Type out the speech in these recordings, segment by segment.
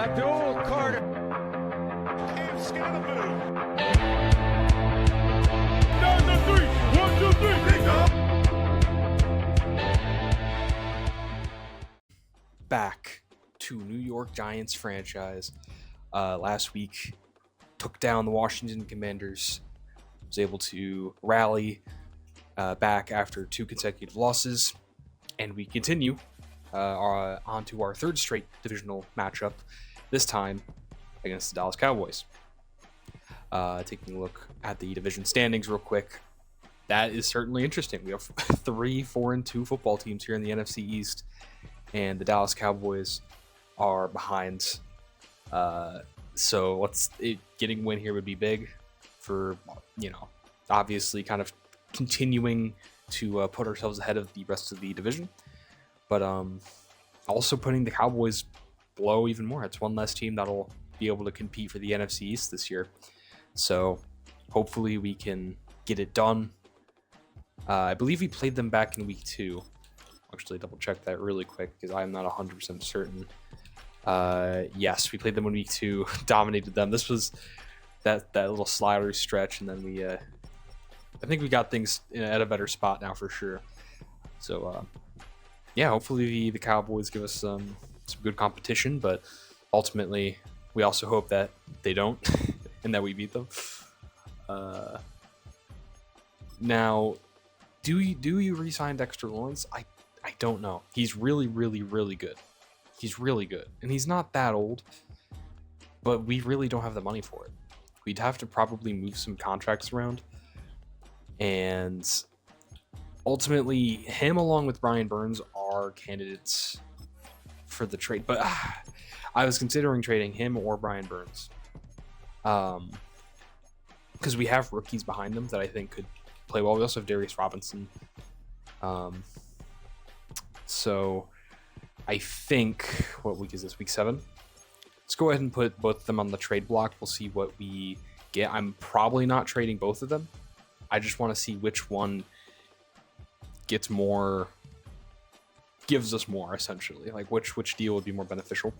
Abdul Carter. Can't scan the move. Down the three. 1, 2, 3. Big up. Back to New York Giants franchise. Last week, took down the Washington Commanders. Was able to rally back after 2 consecutive losses, and we continue on to our 3rd straight divisional matchup, this time against the Dallas Cowboys. Taking a look at the division standings real quick, that is certainly interesting. We have 3 4-2 football teams here in the NFC East, and the Dallas Cowboys are behind. So getting a win here would be big for, obviously kind of continuing to put ourselves ahead of the rest of the division, but also putting the Cowboys below even more. It's one less team that'll be able to compete for the NFC East this year. So hopefully we can get it done. I believe we played them back in week 2. Actually, double check that really quick because I'm not 100% certain. Yes, we played them in week 2, dominated them. This was that little slider stretch, and then we I think we got things at a better spot now for sure. So yeah, hopefully the Cowboys give us some good competition, but ultimately we also hope that they don't and that we beat them. Now, do you re-sign Dexter Lawrence? I don't know. He's really, really, really good. He's really good, and he's not that old, but we really don't have the money for it. We'd have to probably move some contracts around, and ultimately him along with Brian Burns are candidates for the trade. But I was considering trading him or Brian Burns, because we have rookies behind them that I think could play well. We also have Darius Robinson, so I think, what week is this? Week 7? Let's go ahead and put both of them on the trade block. We'll see what we get. I'm probably not trading both of them. I just want to see which one gives us more, essentially. Like which deal would be more beneficial.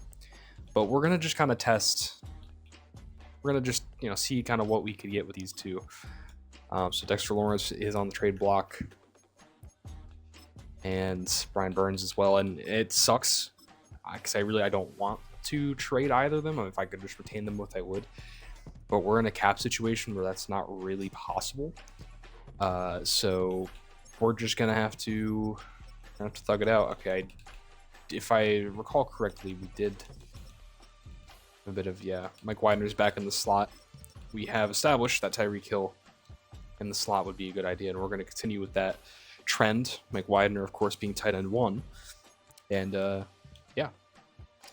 But we're going to just kind of test. We're going to just, see kind of what we could get with these two. So Dexter Lawrence is on the trade block, and Brian Burns as well. And it sucks because I don't want to trade either of them. If I could just retain them both, I would. But we're in a cap situation where that's not really possible. So we're just gonna have to thug it out. Okay, if I recall correctly, we did a bit of Mike Widener's back in the slot. We have established that Tyreek Hill in the slot would be a good idea, and we're going to continue with that trend. Mike Widener, of course, being tight end 1, and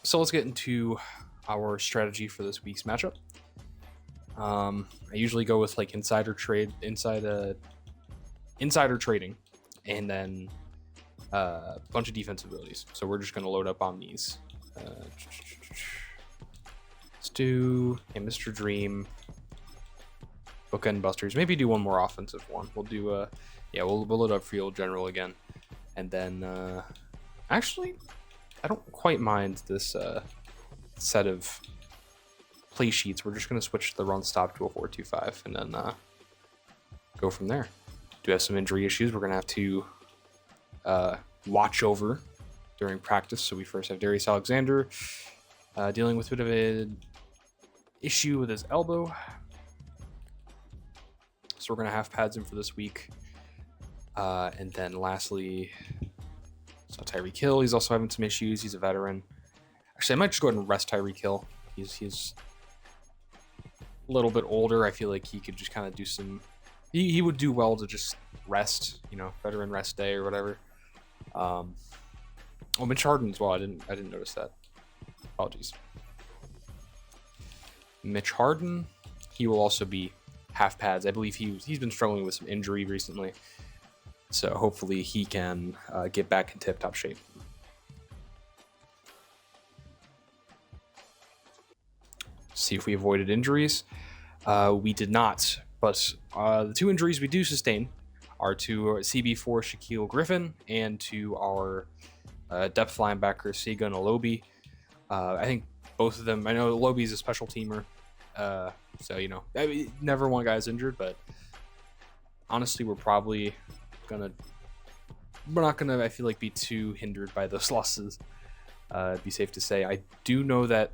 so let's get into our strategy for this week's matchup. I usually go with like insider trading, and then a bunch of defensive abilities. So we're just going to load up on these. Let's do Mr. Dream, Bookend Busters. Maybe do one more offensive one. We'll do we'll load up Field General again, and then actually, I don't quite mind this set of play sheets. We're just going to switch the run stop to a 4-2-5 and then go from there. Do have some injury issues we're going to have to watch over during practice. So we first have Darius Alexander dealing with a bit of an issue with his elbow. So we're going to have pads in for this week. And then lastly, so Tyreek Hill, he's also having some issues. He's a veteran. Actually, I might just go ahead and rest Tyreek Hill. He's a little bit older. I feel like he could just kind of do some. He would do well to just rest, veteran rest day or whatever. Mitch Harden as well. I didn't notice that. Apologies. Mitch Harden, he will also be half pads. I believe he's been struggling with some injury recently. So hopefully he can get back in tip-top shape. See if we avoided injuries. We did not, but the 2 injuries we do sustain are to CB4 Shaquille Griffin and to our depth linebacker Segun Alobi. I think both of them. I know Lobie's a special teamer, so you know, I mean, never one guy's injured, but honestly, we're not gonna, I feel like, be too hindered by those losses. It'd be safe to say. I do know that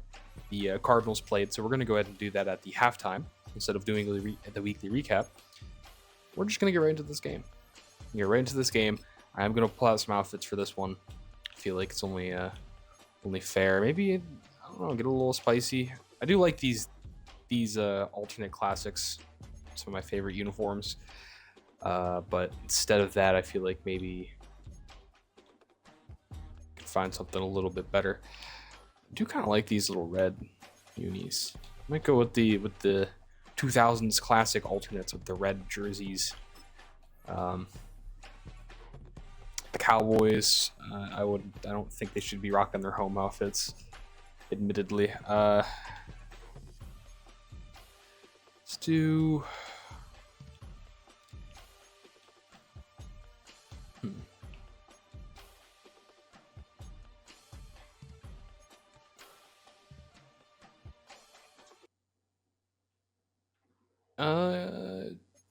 the Cardinals played, so we're gonna go ahead and do that at the halftime instead of doing the weekly recap. We're just gonna get right into this game. I'm gonna pull out some outfits for this one. I feel like it's only fair. Maybe, I don't know, get a little spicy. I do like these alternate classics. Some of my favorite uniforms. But instead of that, I feel like maybe I can find something a little bit better. I do kind of like these little red unis. I might go with the 2000s classic alternates with the red jerseys. The Cowboys, I don't think they should be rocking their home outfits, admittedly. Let's do.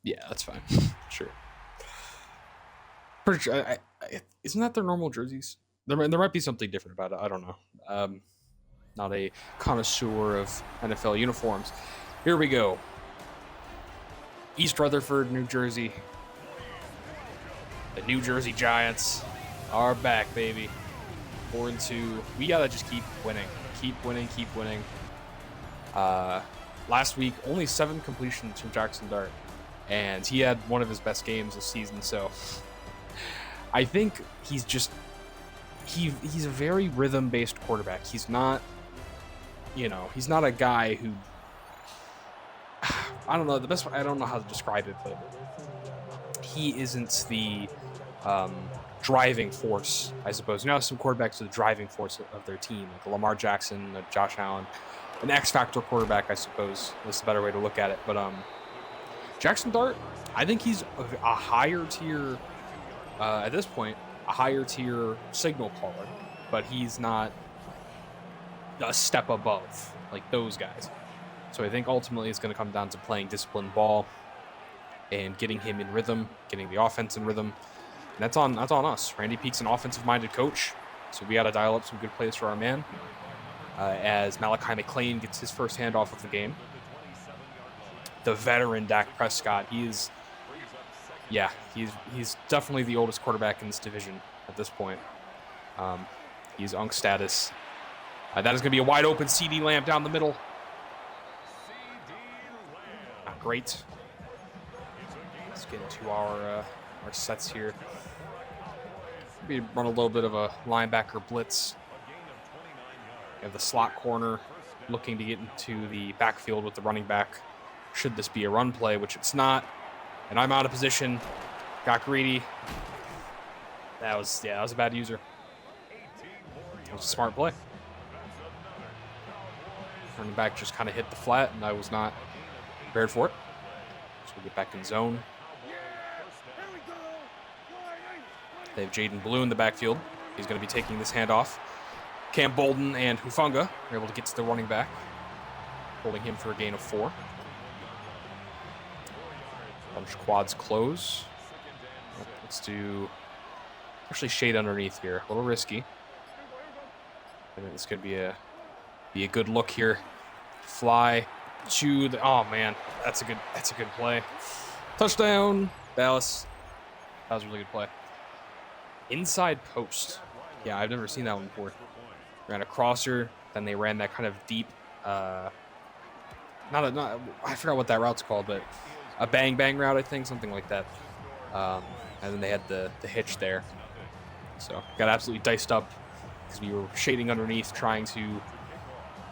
Yeah, that's fine. Sure. Pretty sure. Isn't that their normal jerseys? There might be something different about it. I don't know. Not a connoisseur of NFL uniforms. Here we go. East Rutherford, New Jersey. The New Jersey Giants are back, baby. 4-2. We gotta just keep winning. Keep winning. Last week, only 7 completions from Jackson Dart, and he had one of his best games this season. So I think he's a very rhythm-based quarterback. He's not, he's not a guy who, I don't know the best way, I don't know how to describe it, but he isn't the driving force, I suppose. Some quarterbacks are the driving force of their team, like Lamar Jackson, Josh Allen. An X-factor quarterback, I suppose, is the better way to look at it. But Jackson Dart, I think he's a higher tier, at this point, a higher tier signal caller, but he's not a step above like those guys. So I think ultimately it's going to come down to playing disciplined ball and getting him in rhythm, getting the offense in rhythm. And that's on us. Randy Peake's an offensive-minded coach, so we got to dial up some good plays for our man. As Malachi McClain gets his first handoff of the game. The veteran Dak Prescott, he's definitely the oldest quarterback in this division at this point. He's Unk status. That is going to be a wide open CD Lamb down the middle. Not great. Let's get into our sets here. Maybe run a little bit of a linebacker blitz. We have the slot corner looking to get into the backfield with the running back. Should this be a run play, which it's not. And I'm out of position. Got greedy. That was a bad user. It was a smart play. Running back just kind of hit the flat, and I was not prepared for it. So we get back in zone. They have Jaden Blue in the backfield. He's going to be taking this handoff. Cam Bolden and Hufanga are able to get to the running back, holding him for a gain of 4. Bunch quads close. Let's do actually shade underneath here. A little risky. I think this could be a good look here. Fly to the, oh man, that's a good play. Touchdown, Dallas. That was a really good play. Inside post. Yeah, I've never seen that one before. Ran a crosser, then they ran that kind of deep, I forgot what that route's called, but a bang route, I think, something like that. And then they had the hitch there. So got absolutely diced up because we were shading underneath, trying to,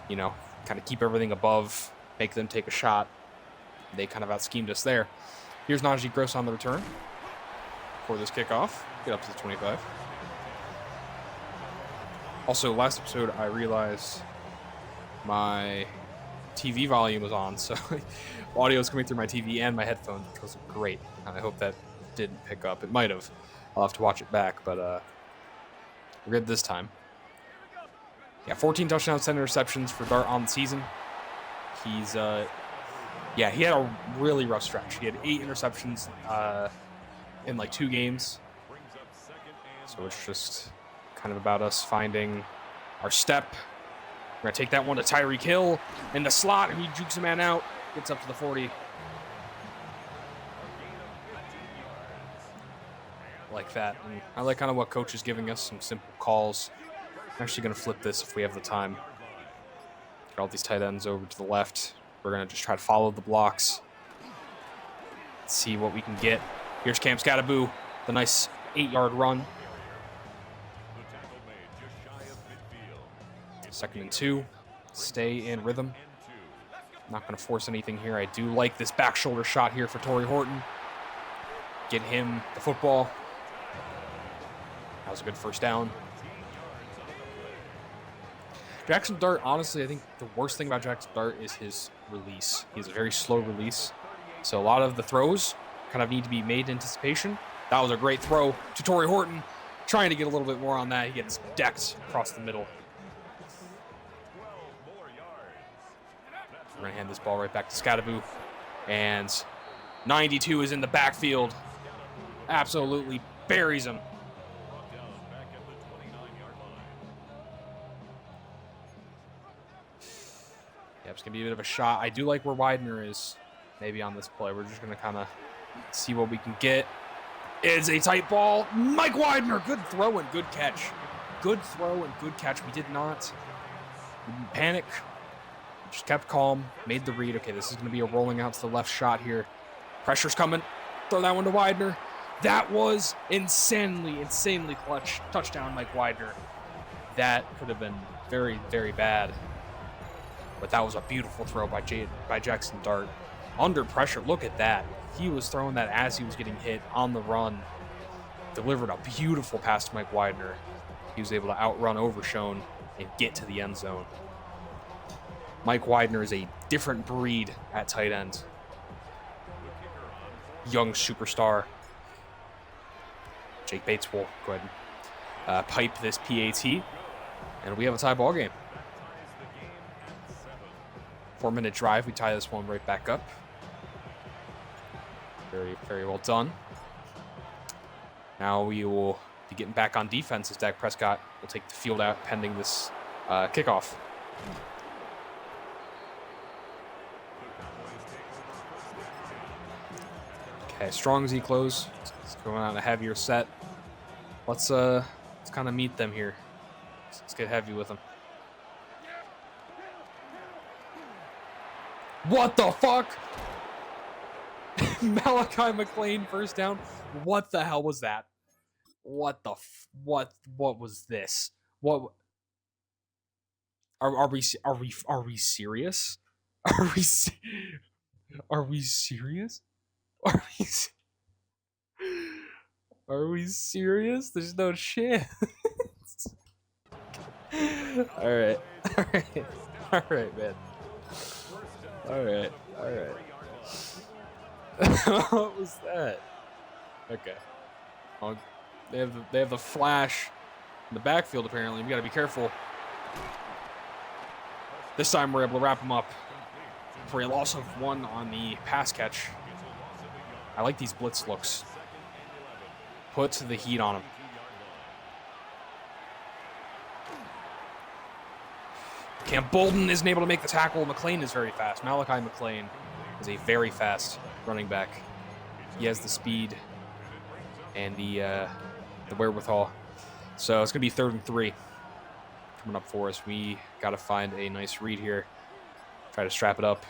kind of keep everything above, make them take a shot. They kind of out-schemed us there. Here's Najee Gross on the return for this kickoff. Get up to the 25. Also, last episode, I realized my TV volume was on, so audio is coming through my TV and my headphones, which was great. And I hope that didn't pick up. It might have. I'll have to watch it back, but we're good this time. Yeah, 14 touchdowns, 10 interceptions for Dart on the season. He's, yeah, he had a really rough stretch. He had 8 interceptions in like 2 games. So it's just kind of about us finding our step. We're going to take that one to Tyreek Hill in the slot, and he jukes a man out, gets up to the 40. Like that. And I like kind of what coach is giving us, some simple calls. I'm actually going to flip this if we have the time. Get all these tight ends over to the left. We're going to just try to follow the blocks. See what we can get. Here's Cam Scattaboo, the nice 8-yard run. 2nd and 2. Stay in rhythm. Not going to force anything here. I do like this back shoulder shot here for Torrey Horton. Get him the football. That was a good first down. Jackson Dart, honestly, I think the worst thing about Jackson Dart is his release. He has a very slow release. So a lot of the throws kind of need to be made in anticipation. That was a great throw to Torrey Horton. Trying to get a little bit more on that. He gets decked across the middle. We're going to hand this ball right back to Scattaboo. And 92 is in the backfield. Absolutely buries him. Yeah, it's going to be a bit of a shot. I do like where Widener is maybe on this play. We're just going to kind of see what we can get. It's a tight ball. Mike Widener, good throw and good catch. Good throw and good catch. We didn't panic. Just kept calm, made the read. Okay, this is going to be a rolling out to the left shot here. Pressure's coming. Throw that one to Widener. That was insanely clutch. Touchdown, Mike Widener. That could have been very, very bad. But that was a beautiful throw by Jackson Dart. Under pressure, look at that. He was throwing that as he was getting hit on the run. Delivered a beautiful pass to Mike Widener. He was able to outrun Overshown and get to the end zone. Mike Widener is a different breed at tight end. Young superstar. Jake Bates will go ahead and pipe this PAT. And we have a tie ball game. 4-minute drive. We tie this one right back up. Very, very well done. Now we will be getting back on defense as Dak Prescott will take the field out pending this kickoff. Okay, strong Z close. It's going on a heavier set. Let's kind of meet them here. Let's get heavy with them. What the fuck? Malachi McLean first down. What the hell was that? What was this? What are we serious? Are we serious? Are we serious? There's no chance. All right, man. All right. What was that? Okay. Well, they have the flash in the backfield apparently. We got to be careful. This time we're able to wrap him up. For a loss of 1 on the pass catch. I like these blitz looks. Puts the heat on him. Cam Bolden isn't able to make the tackle. McLean is very fast. Malachi McLean is a very fast running back. He has the speed and the wherewithal. So it's going to be 3rd and 3 coming up for us. We got to find a nice read here. Try to strap it up.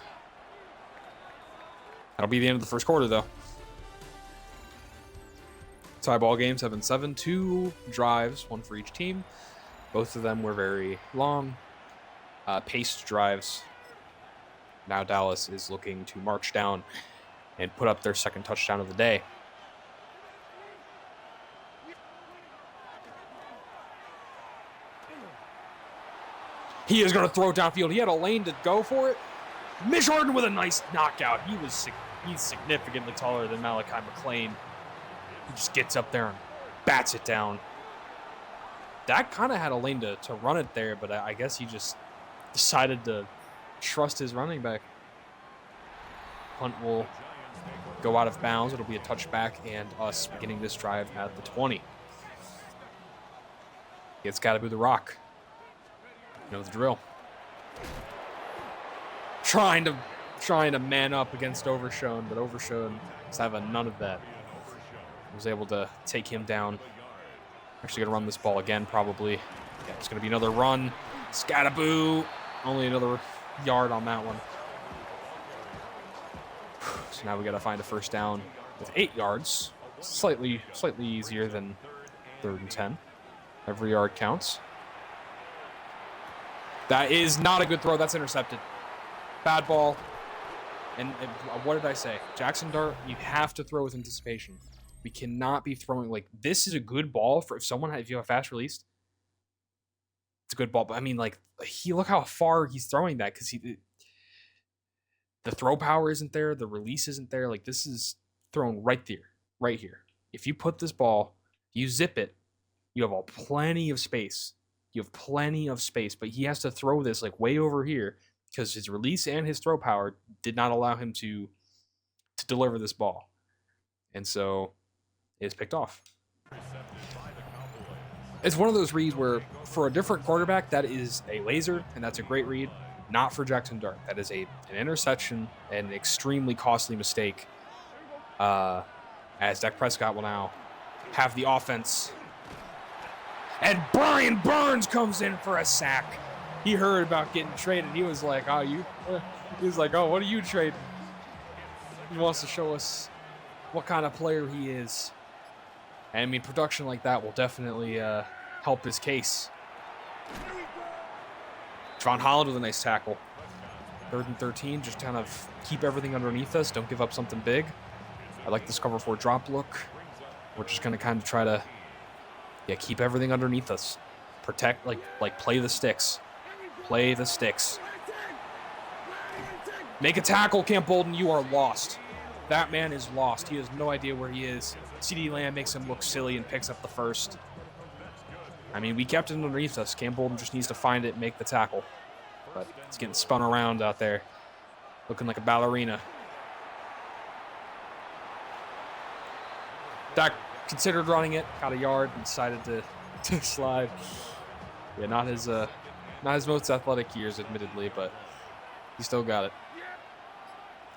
That'll be the end of the first quarter, though. Tie ball games have been 7, 2 drives, 1 for each team. Both of them were very long, paced drives. Now Dallas is looking to march down and put up their second touchdown of the day. He is going to throw it downfield. He had a lane to go for it. Mitch Harden with a nice knockout. He's significantly taller than Malachi McLean. He just gets up there and bats it down. Dak kind of had a lane to run it there, but I guess he just decided to trust his running back. Punt will go out of bounds. It'll be a touchback, and us beginning this drive at the 20. It's got to be the rock. You know the drill. Trying to man up against Overshown, but Overshown is having none of that. Was able to take him down. Actually gonna run this ball again, probably. Yeah, it's gonna be another run. Scataboo. Only another yard on that one. So now we gotta find a first down with 8 yards. Slightly easier than 3rd and 10. Every yard counts. That is not a good throw. That's intercepted. Bad ball. And what did I say? Jackson Dart, you have to throw with anticipation. We cannot be throwing like this is a good ball for if you have a fast release. It's a good ball, but I mean, like, look how far he's throwing that because the throw power isn't there, the release isn't there. Like, this is thrown right here. If you put this ball, you zip it, you have plenty of space. But he has to throw this like way over here because his release and his throw power did not allow him to deliver this ball, and so it's picked off. It's one of those reads where, for a different quarterback, that is a laser, and that's a great read. Not for Jackson Dart. That is an interception and an extremely costly mistake. As Dak Prescott will now have the offense. And Brian Burns comes in for a sack. He heard about getting traded. He was like, oh, what are you trading? He wants to show us what kind of player he is. And I mean, production like that will definitely help his case. Javon Holland with a nice tackle. 3rd and 13, just kind of keep everything underneath us. Don't give up something big. I like this cover 4 drop look. We're just going to kind of try to keep everything underneath us. Protect, like play the sticks. Play the sticks. Make a tackle, Camp Bolden. You are lost. That man is lost. He has no idea where he is. CeeDee Lamb makes him look silly and picks up the first. I mean, we kept it underneath us. Camp Bolden just needs to find it and make the tackle. But it's getting spun around out there. Looking like a ballerina. Dak considered running it, got a yard, and decided to slide. Yeah, not his most athletic years, admittedly, but he still got it.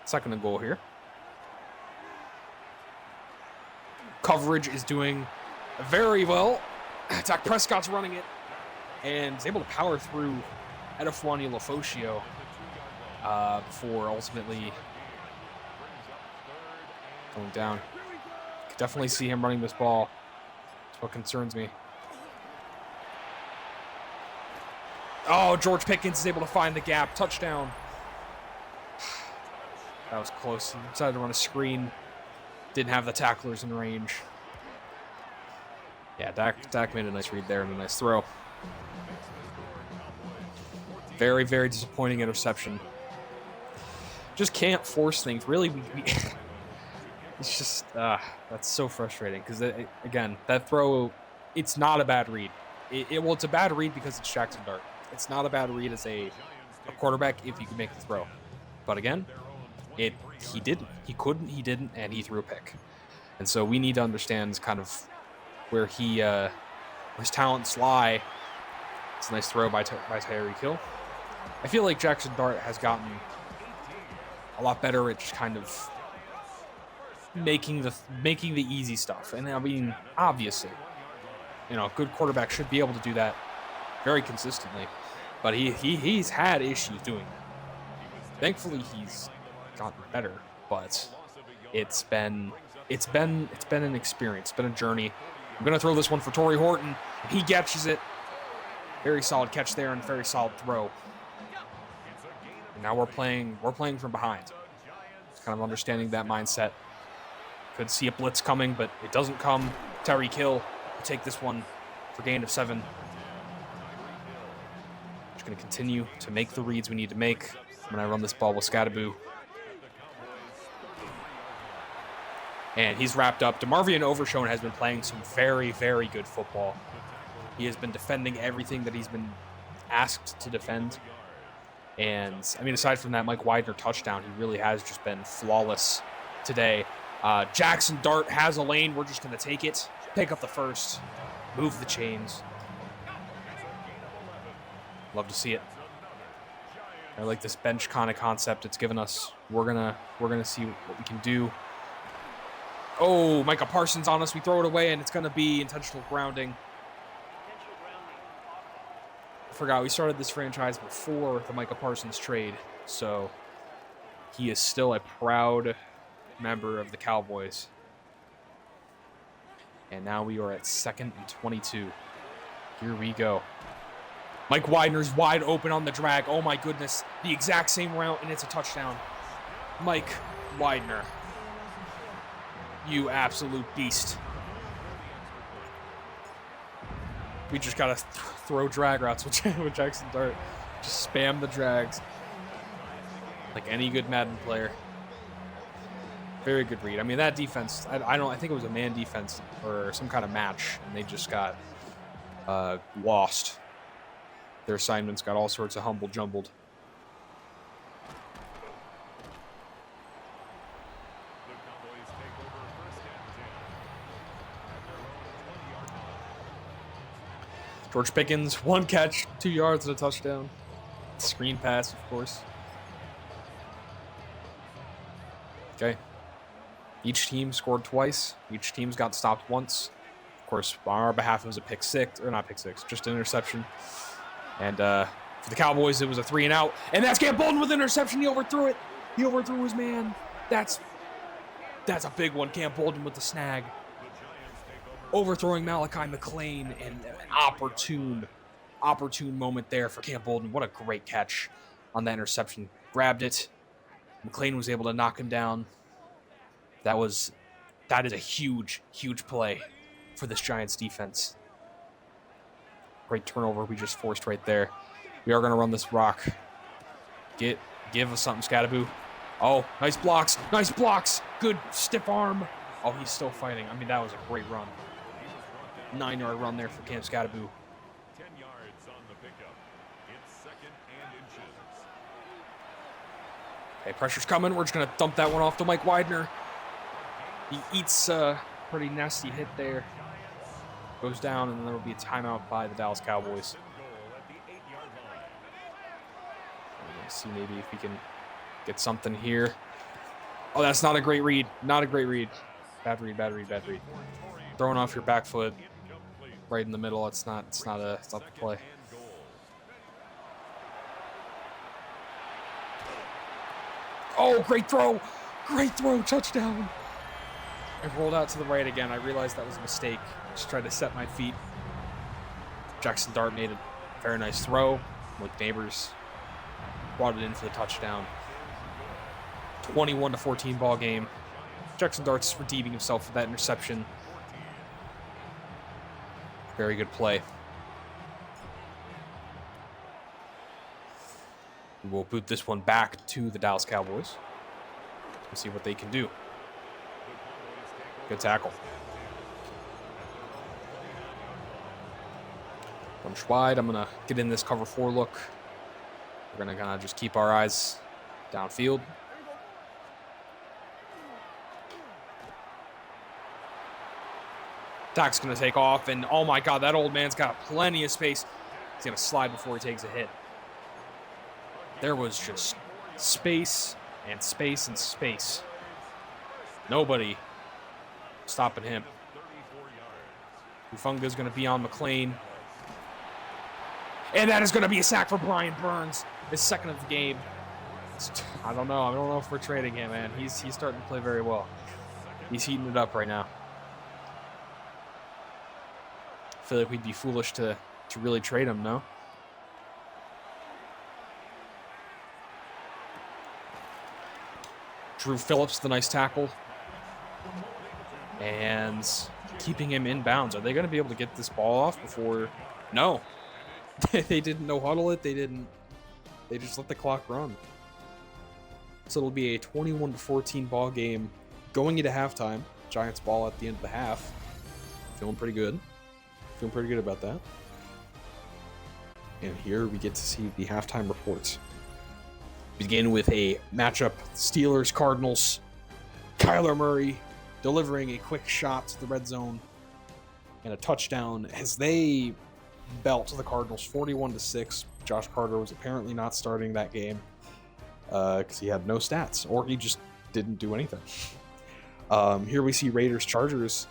2nd and goal here. Coverage is doing very well. Dak Prescott's running it and is able to power through Edifwani Lofosio before ultimately going down. Could definitely see him running this ball. That's what concerns me. Oh, George Pickens is able to find the gap. Touchdown. That was close. He decided to run a screen. Didn't have the tacklers in range. Yeah, Dak made a nice read there and a nice throw. Very, very disappointing interception. Just can't force things. Really, it's just, that's so frustrating. Because, again, that throw, it's not a bad read. It's a bad read because it's Jackson Dart. It's not a bad read as a quarterback if you can make the throw. But again, he didn't. He couldn't, he didn't, and he threw a pick. And so we need to understand kind of where his talents lie. It's a nice throw by Tyreek Hill. I feel like Jackson Dart has gotten a lot better at just kind of making the easy stuff. And I mean, obviously, a good quarterback should be able to do that very consistently. But he's had issues doing that. Thankfully, he's gotten better, but it's been an experience. It's been a journey. I'm gonna throw this one for Torrey Horton. He catches it. Very solid catch there and very solid throw. And now we're playing from behind. Just kind of understanding that mindset. Could see a blitz coming, but it doesn't come. Tyreek Hill will take this one for gain of 7. Just gonna continue to make the reads we need to make when I run this ball with Scataboo. And he's wrapped up. DeMarvion Overshown has been playing some very, very good football. He has been defending everything that he's been asked to defend. And, I mean, aside from that Mike Widener touchdown, he really has just been flawless today. Jackson Dart has a lane. We're just going to take it, pick up the first, move the chains. Love to see it. I like this bench kind of concept it's given us. We're gonna see what we can do. Oh, Micah Parsons on us. We throw it away, and it's going to be intentional grounding. I forgot we started this franchise before the Micah Parsons trade, so he is still a proud member of the Cowboys. And now we are at 2nd and 22. Here we go. Mike Widener's wide open on the drag. Oh my goodness. The exact same route, and it's a touchdown. Mike Widener. You absolute beast. We just got to throw drag routes with Jackson Dart. Just spam the drags. Like any good Madden player. Very good read. I mean, that defense, I think it was a man defense or some kind of match, and they just got lost. Their assignments got all sorts of humble jumbled. George Pickens, 1 catch, 2 yards and a touchdown. Screen pass, of course. Okay. Each team scored twice. Each team's got stopped once. Of course, on our behalf, it was a pick six, or not pick six, just an interception. And for the Cowboys, it was a 3-and-out. And that's Cam Bolden with an interception. He overthrew it. He overthrew his man. That's a big one. Cam Bolden with the snag. Overthrowing Malachi McLean, and an opportune moment there for Cam Bolden. What a great catch on that interception. Grabbed it. McLean was able to knock him down. That is a huge play for this Giants defense. Great turnover we just forced right there. We are going to run this rock. Give us something, Scattaboo. Oh, nice blocks. Nice blocks. Good stiff arm. Oh, he's still fighting. I mean, that was a great run. 9-yard run there for Cam Scattaboo. 10 yards on the pickup. It's 2nd and inches. Okay, pressure's coming. We're just going to dump that one off to Mike Widener. He eats a pretty nasty hit there. Goes down, and then there will be a timeout by the Dallas Cowboys. Let's see maybe if we can get something here. Oh, that's not a great read. Not a great read. Bad read. Throwing off your back foot right in the middle. It's not the play. Oh, great throw. Touchdown. I rolled out to the right again. I realized that was a mistake. Just tried to set my feet. Jackson Dart made a very nice throw. Like Neighbors brought it in for the touchdown. 21-14 ball game. Jackson Dart's redeeming himself with that interception. Very good play. We'll boot this one back to the Dallas Cowboys. Let's see what they can do. Good tackle. Bunch wide. I'm going to get in this cover 4 look. We're going to kind of just keep our eyes downfield. Dak's going to take off, and oh my God, that old man's got plenty of space. He's going to slide before he takes a hit. There was just space and space and space. Nobody stopping him. Hufunga's going to be on McLean. And that is going to be a sack for Brian Burns, his 2nd of the game. I don't know if we're trading him, man. He's starting to play very well. He's heating it up right now. I feel like we'd be foolish to really trade him, no? Drew Phillips, the nice tackle. And keeping him in bounds. Are they going to be able to get this ball off before? No. They didn't no-huddle it. They just let the clock run. So it'll be a 21-14 ball game going into halftime. Giants ball at the end of the half. Feeling pretty good about that. And here we get to see the halftime reports. Begin with a matchup, Steelers-Cardinals. Kyler Murray delivering a quick shot to the red zone and a touchdown as they belt the Cardinals 41-6. Josh Carter was apparently not starting that game because he had no stats, or he just didn't do anything. Here we see Raiders-Chargers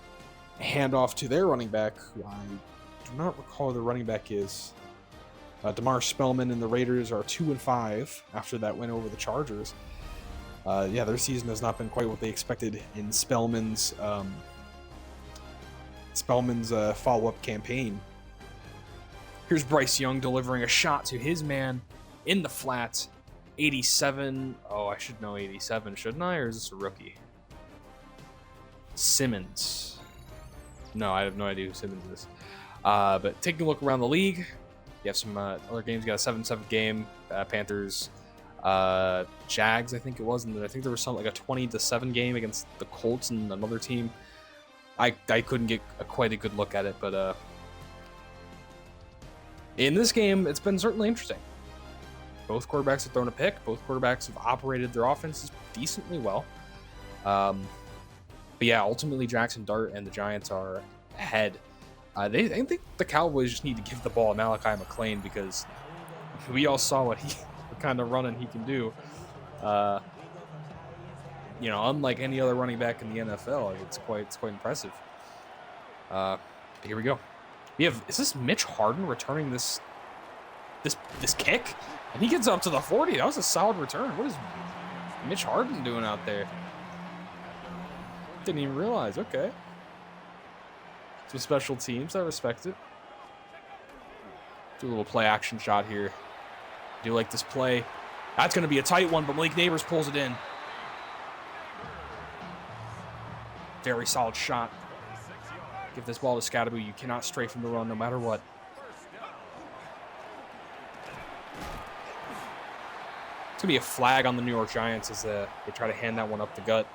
hand off to their running back, who I do not recall who the running back is. DeMar Spellman and the Raiders are 2-5 after that win over the Chargers. Yeah, their season has not been quite what they expected in Spellman's follow-up campaign. Here's Bryce Young delivering a shot to his man in the flat. 87. Oh, I should know 87, shouldn't I? Or is this a rookie? Simmons. No, I have no idea who Simmons is. But taking a look around the league, you have some other games. You got a 7-7 game. Panthers, Jags, I think it was. And then I think there was something like a 20-7 game against the Colts and another team. I couldn't get quite a good look at it, but in this game, it's been certainly interesting. Both quarterbacks have thrown a pick. Both quarterbacks have operated their offenses decently well. But yeah, ultimately, Jackson Dart and the Giants are ahead. I think the Cowboys just need to give the ball to Malachi McClain because we all saw what kind of running he can do. Unlike any other running back in the NFL, it's quite impressive. Here we go. Is this Mitch Harden returning this kick? And he gets up to the 40. That was a solid return. What is Mitch Harden doing out there? Didn't even realize. Okay. Some special teams. I respect it. Do a little play action shot here. Do like this play. That's going to be a tight one, but Malik Neighbors pulls it in. Very solid shot. Give this ball to Scadaboo. You cannot stray from the run no matter what. It's going to be a flag on the New York Giants as they try to hand that one up the gut.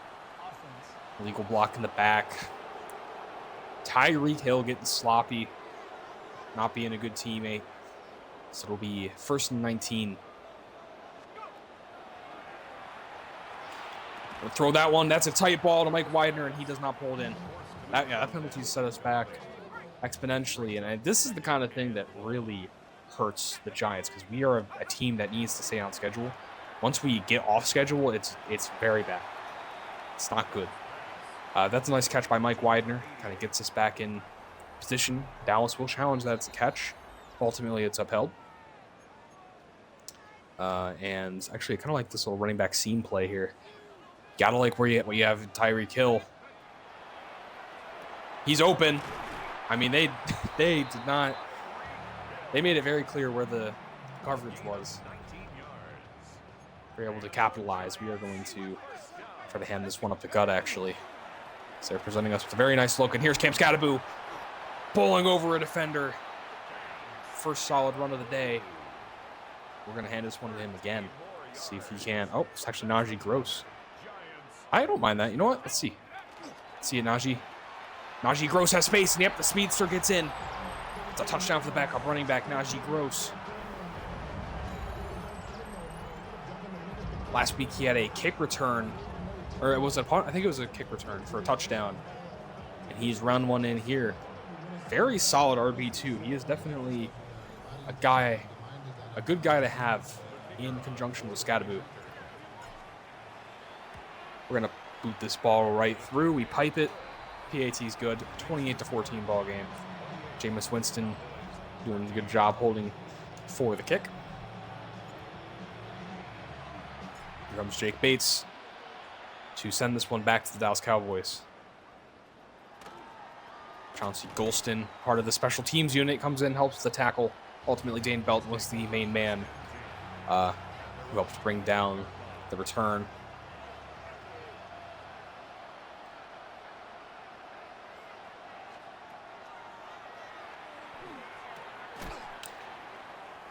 Illegal block in the back. Tyreek Hill getting sloppy. Not being a good teammate. So it'll be 1st and 19. We'll throw that one. That's a tight ball to Mike Widener, and he does not pull it in. That penalty set us back exponentially. And this is the kind of thing that really hurts the Giants because we are a team that needs to stay on schedule. Once we get off schedule, it's very bad. It's not good. That's a nice catch by Mike Widener. Kind of gets us back in position. Dallas will challenge that. It's a catch. Ultimately, it's upheld. And actually, I kind of like this little running back seam play here. Gotta like where you have Tyreek Hill. He's open. I mean, they did not. They made it very clear where the coverage was. We're able to capitalize. We are going to try to hand this one up the gut, actually. So they're presenting us with a very nice look. And here's Cam Scadaboo bowling over a defender. First solid run of the day. We're going to hand this one to him again. See if he can. Oh, it's actually Najee Gross. I don't mind that. You know what? Let's see. Let's see it, Najee. Najee Gross has space, and yep, the speedster gets in. It's a touchdown for the backup running back, Najee Gross. Last week he had a kick return, or it was I think it was a kick return for a touchdown, and he's run one in here. Very solid RB2. He is definitely a good guy to have in conjunction with Scadaboo. We're gonna boot this ball right through. We pipe it. PAT's good. 28-14 ball game. Jameis Winston doing a good job holding for the kick. Here comes Jake Bates to send this one back to the Dallas Cowboys. Chauncey Golston, part of the special teams unit, comes in, helps the tackle. Ultimately, Dane Belt was the main man who helped bring down the return.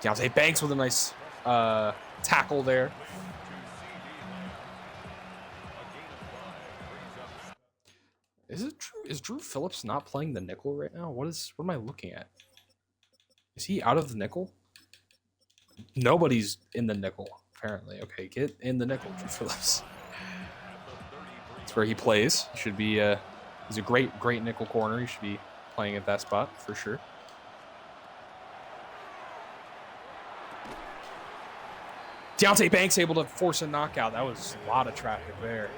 Deontay Banks with a nice tackle there. Is Drew Phillips not playing the nickel right now? What am I looking at? Is he out of the nickel? Nobody's in the nickel, apparently. Okay, get in the nickel, Drew Phillips. That's where he plays. He should be, he's a great nickel corner. He should be playing at that spot for sure. Deontay Banks able to force a knockout. That was a lot of traffic there.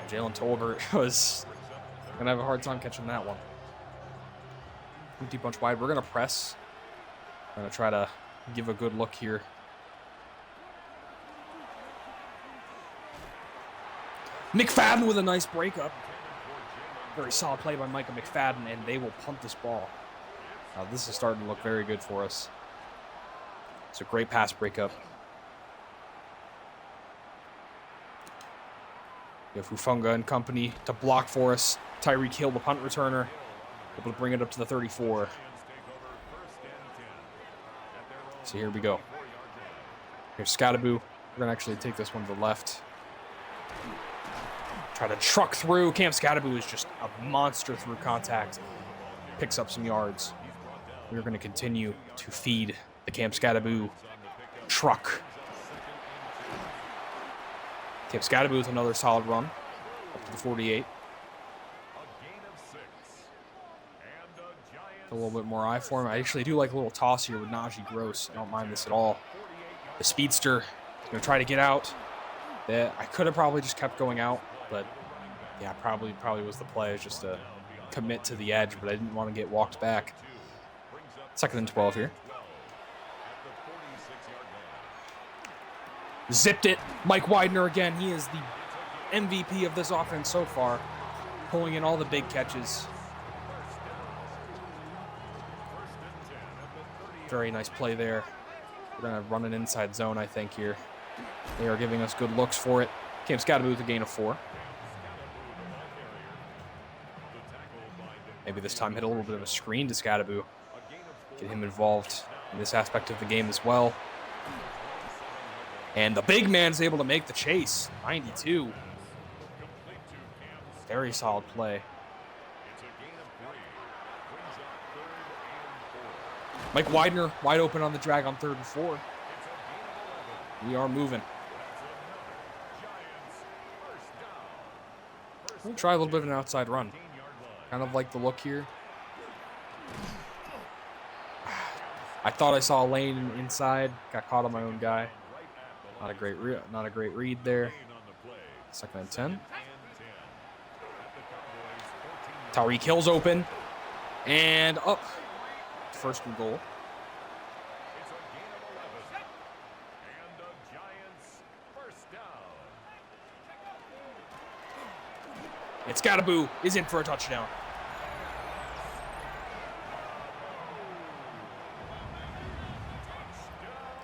Jalen Tolbert was going to have a hard time catching that one. Empty bunch wide. We're going to press. I'm going to try to give a good look here. McFadden with a nice breakup. Very solid play by Micah McFadden, and they will punt this ball. This is starting to look very good for us. It's a great pass breakup. We have Hufunga and company to block for us. Tyreek Hill, the punt returner, able to bring it up to the 34. So here we go. Here's Scottaboo. We're going to actually take this one to the left. Try to truck through. Cam Scottaboo is just a monster through contact. Picks up some yards. We're going to continue to feed the Cam Scottaboo truck. Cam Scottaboo with another solid run. Up to the 48. A little bit more eye for him. I actually do like a little toss here with Najee Gross. I don't mind this at all. The speedster is going to try to get out. I could have probably just kept going out, but yeah, probably was the play. It's just to commit to the edge, but I didn't want to get walked back. 2nd and 12 here. Zipped it. Mike Widener again. He is the MVP of this offense so far, pulling in all the big catches. Very nice play there. We're going to run an inside zone, I think, here. They are giving us good looks for it. Cam Scottaboo with a gain of 4. Maybe this time hit a little bit of a screen to Scottaboo. Get him involved in this aspect of the game as well. And the big man's able to make the chase. 92. Very solid play. Mike Widener wide open on the drag on 3rd and 4. We are moving. We'll try a little bit of an outside run. Kind of like the look here. I thought I saw a lane inside. Got caught on my own guy. Not a great read there. 2nd and 10. Tyreek Hill's open. And up. 1st and goal. And Scottaboo is in for a touchdown.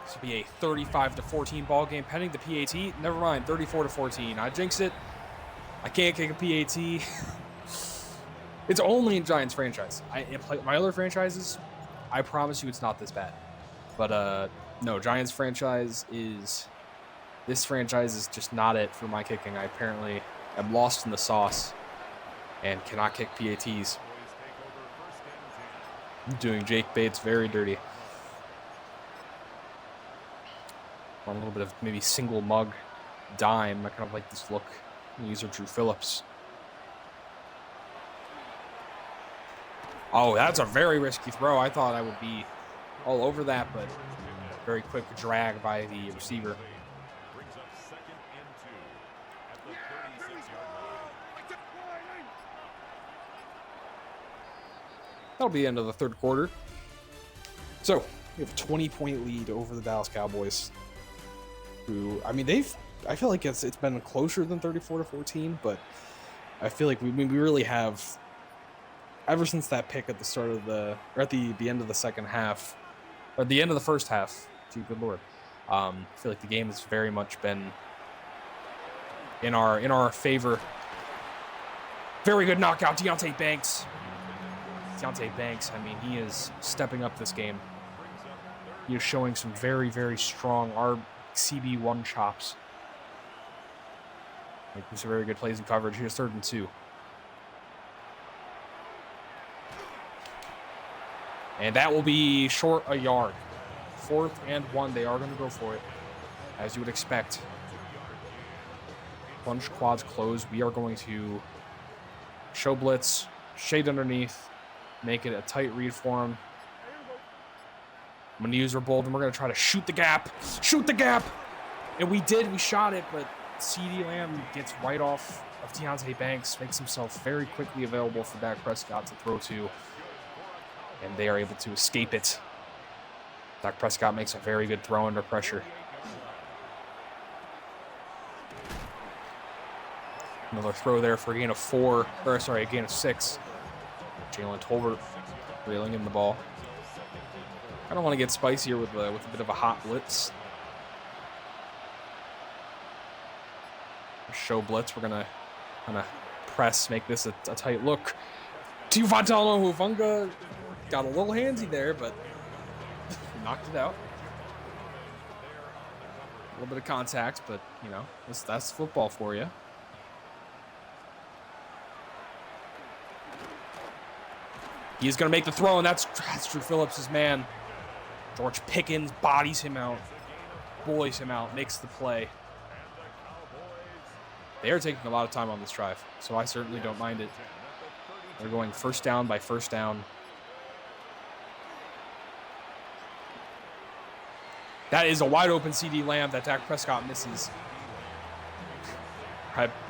This will be a 35-14 ball game pending the PAT. Never mind, 34-14. I jinxed it. I can't kick a PAT. It's only in Giants franchise. My other franchises, I promise you it's not this bad. But no, Giants franchise is... This franchise is just not it for my kicking. I apparently am lost in the sauce and cannot kick PATs. I'm doing Jake Bates very dirty. On a little bit of maybe single mug dime. I kind of like this look. These are Drew Phillips. Oh, that's a very risky throw. I thought I would be all over that, but very quick drag by the receiver. That'll be the end of the 3rd quarter. So, we have a 20-point lead over the Dallas Cowboys. Who, I mean, I feel like it's been closer than 34-14, but I feel like we really have, ever since that pick at the start of or at the end of the second half, or the end of the first half, gee, good lord, I feel like the game has very much been in our favor. Very good knockout, Deontay Banks. Deontay Banks, I mean, he is stepping up this game. He is showing some very, very strong CB1 chops. Making some very good plays in coverage. Here's 3rd and 2. And that will be short a yard. 4th and 1. They are going to go for it, as you would expect. Bunch quads closed. We are going to show blitz, shade underneath, make it a tight read for him. I'm going to use our bold, and we're going to try to shoot the gap. Shoot the gap! And we did. We shot it, but CeeDee Lamb gets right off of Deontay Banks, makes himself very quickly available for Dak Prescott to throw to, and they are able to escape it. Dak Prescott makes a very good throw under pressure. Another throw there for a gain of 6. Jalen Tolbert reeling in the ball. I don't want to get spicier with a bit of a hot blitz. Show blitz. We're gonna kind of press, make this a tight look. Tivadalo Huvunga got a little handsy there, but knocked it out. A little bit of contact, but you know, that's football for you. He's going to make the throw, and that's Drew Phillips' man. George Pickens bodies him out, bullies him out, makes the play. They are taking a lot of time on this drive, so I certainly don't mind it. They're going first down by first down. That is a wide open CeeDee Lamb that Dak Prescott misses.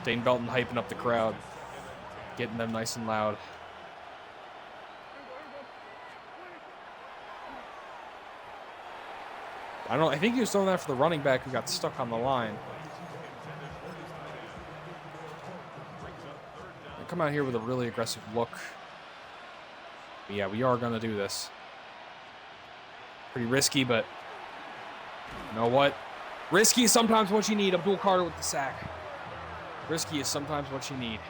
Dane Belton hyping up the crowd, getting them nice and loud. I think he was throwing that for the running back who got stuck on the line. They come out here with a really aggressive look. But yeah, we are going to do this. Pretty risky, but you know what? Risky is sometimes what you need. Abdul Carter with the sack. Risky is sometimes what you need.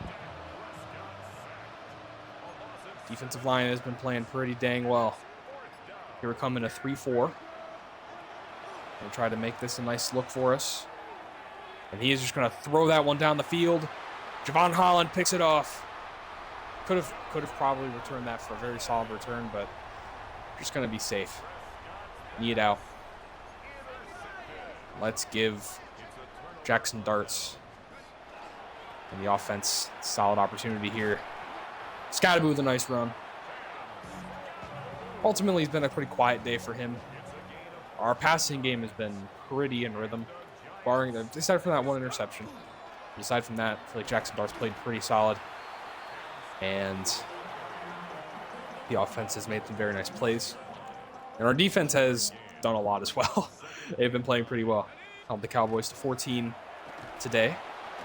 Defensive line has been playing pretty dang well. Here we come in a 3-4. We'll try to make this a nice look for us. And he is just going to throw that one down the field. Javon Holland picks it off. Could have probably returned that for a very solid return, but just going to be safe. Knee it out. Let's give Jackson Darts and the offense a solid opportunity here. Scottaboo with a nice run. Ultimately, it's been a pretty quiet day for him. Our passing game has been pretty in rhythm, aside from that one interception. Aside from that, I feel like Jackson Dart's played pretty solid. And the offense has made some very nice plays. And our defense has done a lot as well. They've been playing pretty well. Held the Cowboys to 14 today,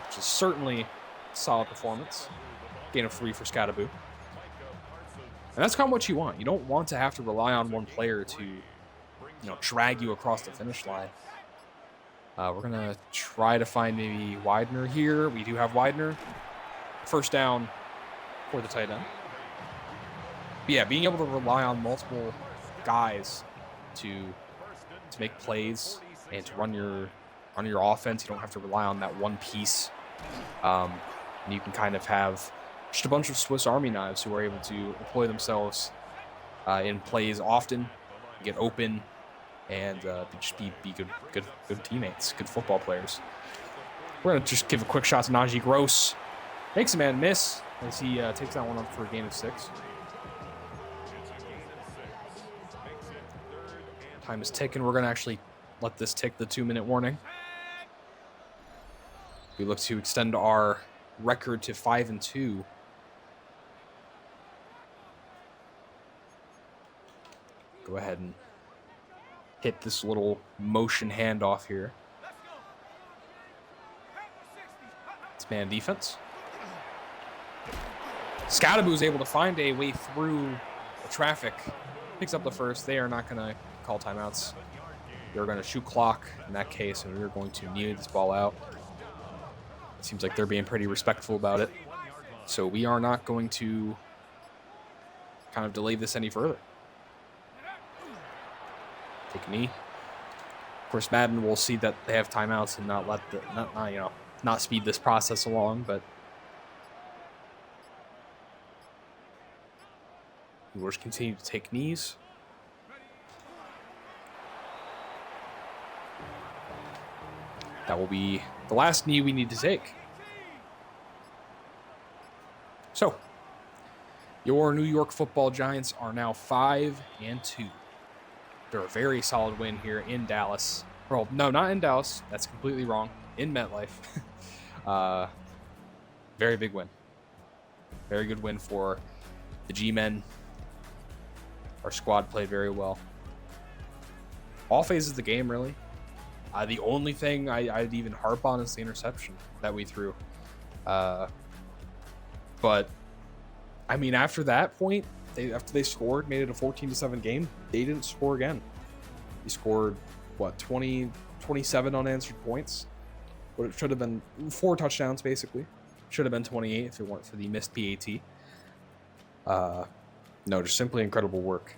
which is certainly a solid performance. Gain of 3 for Scottaboo. And that's kind of what you want. You don't want to have to rely on one player to drag you across the finish line. We're going to try to find maybe Widener here. We do have Widener. First down for the tight end. But yeah, being able to rely on multiple guys to make plays and to run your offense. You don't have to rely on that one piece. And you can kind of have just a bunch of Swiss Army knives who are able to employ themselves in plays often, get open, and just be good teammates, good football players. We're going to just give a quick shot to Najee Gross. Makes a man miss as he takes that one up for a gain of 6. Time is ticking. We're going to actually let this tick the 2-minute warning. We look to extend our record to 5-2. Go ahead and hit this little motion handoff here. It's man defense. Scottaboo is able to find a way through the traffic. Picks up the first. They are not going to call timeouts. They're going to shoot clock in that case, and we're going to kneel this ball out. It seems like they're being pretty respectful about it. So we are not going to kind of delay this any further. Take a knee. Of course, Madden will see that they have timeouts and not speed this process along, but we'll just continue to take knees. That will be the last knee we need to take. So, your New York Football Giants are now 5-2. They're a very solid win here in Dallas. Well, no, not in Dallas. That's completely wrong. In MetLife. Very big win. Very good win for the G-Men. Our squad played very well. All phases of the game, really. The only thing I'd even harp on is the interception that we threw. But, I mean, after that point, after they scored, made it a 14-7 game, they didn't score again. They scored, 27 unanswered points? But it should have been 4 touchdowns, basically. Should have been 28 if it weren't for the missed PAT. No, just simply incredible work.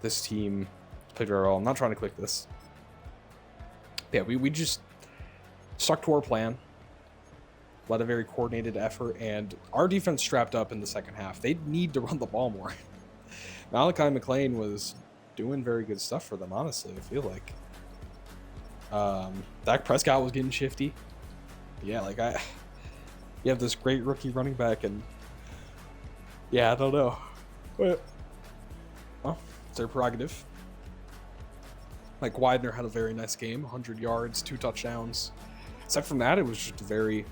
This team played very well. I'm not trying to click this. Yeah, we just stuck to our plan. Led a very coordinated effort, and our defense strapped up in the second half. They need to run the ball more. Malachi McLean was doing very good stuff for them, honestly, I feel like. Dak Prescott was getting shifty. Yeah, you have this great rookie running back, and yeah, I don't know. But, well, it's their prerogative. Like, Widener had a very nice game, 100 yards, 2 touchdowns. Except from that, it was just a very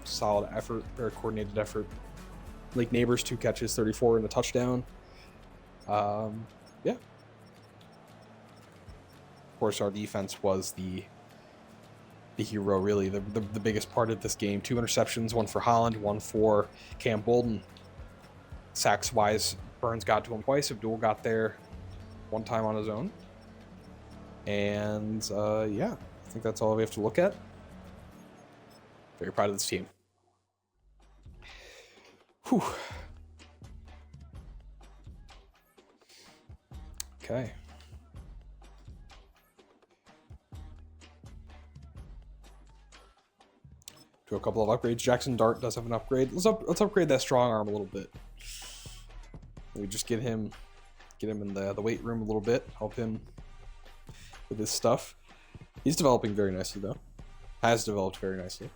solid effort, very coordinated effort. Like Neighbors, 2 catches, 34 and a touchdown. Yeah. Of course, our defense was the hero, really, the biggest part of this game. 2 interceptions, 1 for Holland, 1 for Cam Bolden. Sacks-wise, Burns got to him twice. Abdul got there 1 time on his own. And, yeah, I think that's all we have to look at. Very proud of this team. Whew. Okay. Do a couple of upgrades. Jackson Dart does have an upgrade. Let's upgrade that strong arm a little bit. We just get him in the weight room a little bit. Help him with his stuff. He's developing very nicely, though. Has developed very nicely.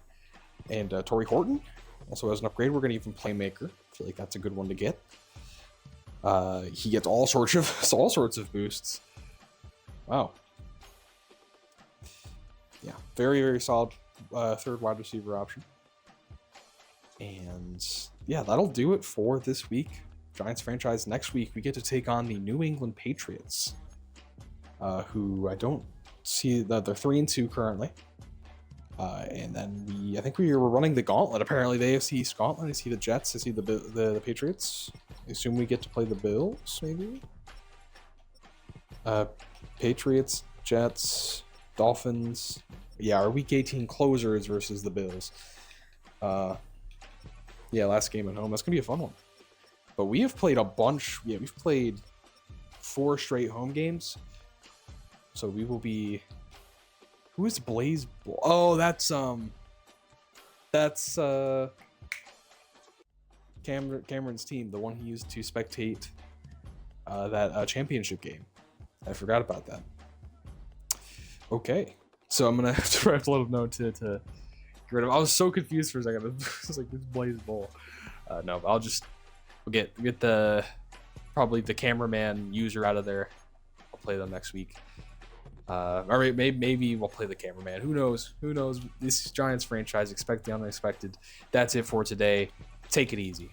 And Torrey Horton also has an upgrade. We're going to give him Playmaker. I feel like that's a good one to get. He gets all sorts of boosts. Wow. Yeah, very, very solid third wide receiver option. And yeah, that'll do it for this week. Giants franchise. Next week, we get to take on the New England Patriots, who I don't see that they're 3-2 currently. And then I think we were running the gauntlet. Apparently, the AFC East gauntlet. I see the Jets. I see the Patriots. I assume we get to play the Bills, maybe. Patriots, Jets, Dolphins. Yeah, our Week 18 closers versus the Bills. Yeah, last game at home. That's gonna be a fun one. But we have played a bunch. Yeah, we've played 4 straight home games. So we will be. Who is Blaze? Oh, that's Cameron's team, the one he used to spectate that championship game. I forgot about that. Okay, so I'm gonna have to let him know to get rid of. I was so confused for a second. I was like, "This Blaze Bowl." No, we'll get probably the cameraman user out of there. I'll play them next week. All right, maybe we'll play the cameraman. Who knows? This Giants franchise, expect the unexpected. That's it for today. Take it easy.